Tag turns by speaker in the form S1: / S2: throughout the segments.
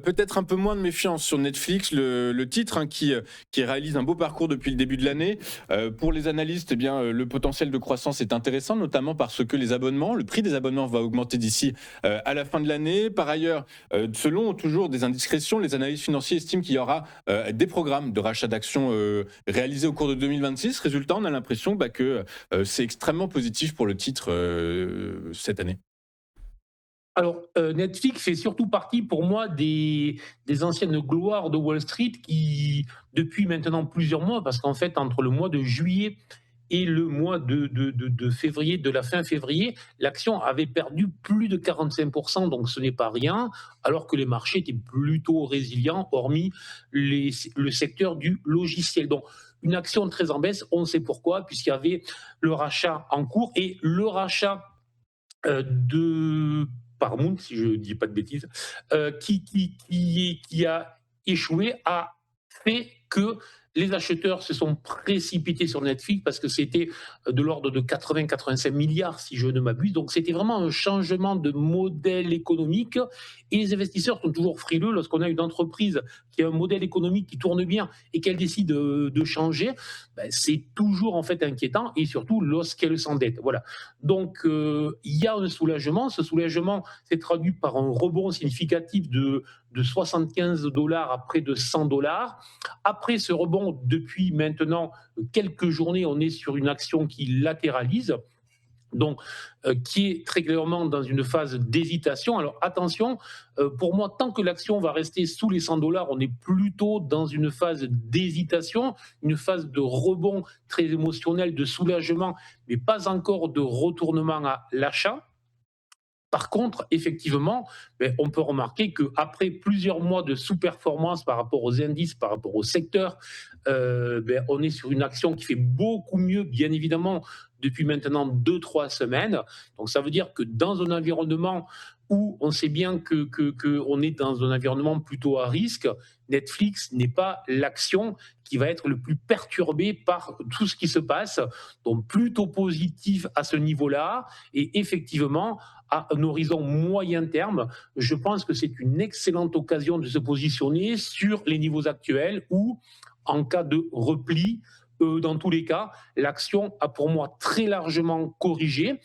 S1: Peut-être un peu moins de méfiance sur Netflix, le titre qui réalise un beau parcours depuis le début de l'année. Pour les analystes, eh bien, le potentiel de croissance est intéressant, notamment parce que le prix des abonnements va augmenter d'ici à la fin de l'année. Par ailleurs, selon toujours des indiscrétions, les analystes financiers estiment qu'il y aura des programmes de rachat d'actions réalisés au cours de 2026. Résultat, on a l'impression que c'est extrêmement positif pour le titre cette année.
S2: Alors, Netflix fait surtout partie pour moi des anciennes gloires de Wall Street qui, depuis maintenant plusieurs mois, parce qu'en fait, entre le mois de juillet et le mois de février, de la fin février, l'action avait perdu plus de 45, donc ce n'est pas rien, alors que les marchés étaient plutôt résilients, hormis le secteur du logiciel. Donc, une action très en baisse, on sait pourquoi, puisqu'il y avait le rachat en cours et le rachat de Paramount, si je ne dis pas de bêtises, qui a échoué, a fait que les acheteurs se sont précipités sur Netflix parce que c'était de l'ordre de 80-85 milliards, si je ne m'abuse. Donc c'était vraiment un changement de modèle économique et les investisseurs sont toujours frileux lorsqu'on a une entreprise qui a un modèle économique qui tourne bien et qu'elle décide de changer. Ben, c'est toujours en fait inquiétant et surtout lorsqu'elle s'endette. Voilà. Donc, il y a un soulagement. Ce soulagement s'est traduit par un rebond significatif de 75 $ à près de 100 $. Après ce rebond, depuis maintenant quelques journées, on est sur une action qui latéralise, donc qui est très clairement dans une phase d'hésitation. Alors attention, pour moi, tant que l'action va rester sous les 100 $, on est plutôt dans une phase d'hésitation, une phase de rebond très émotionnel, de soulagement, mais pas encore de retournement à l'achat. Par contre, effectivement, on peut remarquer qu'après plusieurs mois de sous-performance par rapport aux indices, par rapport au secteur, on est sur une action qui fait beaucoup mieux, bien évidemment, depuis maintenant 2, 3 semaines. Donc ça veut dire que dans un environnement où on sait bien qu'on est dans un environnement plutôt à risque, Netflix n'est pas l'action qui va être le plus perturbée par tout ce qui se passe. Donc plutôt positif à ce niveau-là. Et effectivement, à un horizon moyen terme, je pense que c'est une excellente occasion de se positionner sur les niveaux actuels où, en cas de repli, dans tous les cas, l'action a pour moi très largement corrigé,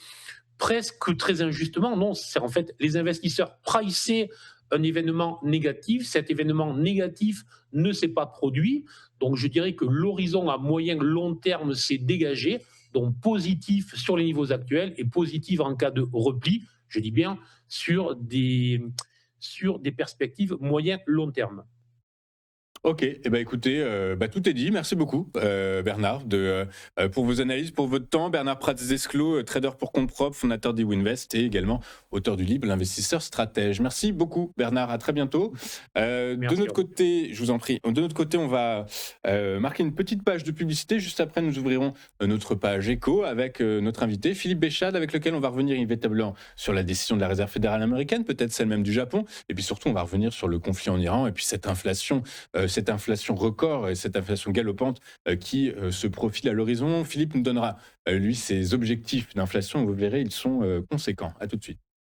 S2: presque très injustement. Non, c'est en fait les investisseurs pricaient un événement négatif. Cet événement négatif ne s'est pas produit. Donc je dirais que l'horizon à moyen long terme s'est dégagé. Donc positif sur les niveaux actuels et positif en cas de repli, je dis bien sur des perspectives moyen-long terme.
S1: Ok, eh ben écoutez, tout est dit. Merci beaucoup, Bernard, pour vos analyses, pour votre temps. Bernard Prats-Desclaux, trader pour compte propre, fondateur d'eWinvest et également auteur du livre L'investisseur stratège. Merci beaucoup, Bernard. À très bientôt. De
S2: Merci
S1: notre
S2: à vous.
S1: côté, je vous en prie, de notre côté, on va marquer une petite page de publicité. Juste après, nous ouvrirons notre page éco avec notre invité, Philippe Béchade, avec lequel on va revenir inévitablement sur la décision de la Réserve fédérale américaine, peut-être celle même du Japon. Et puis surtout, on va revenir sur le conflit en Iran et puis cette inflation record et cette inflation galopante qui se profile à l'horizon. Philippe nous donnera, lui, ses objectifs d'inflation. Vous verrez, ils sont conséquents. À tout de suite.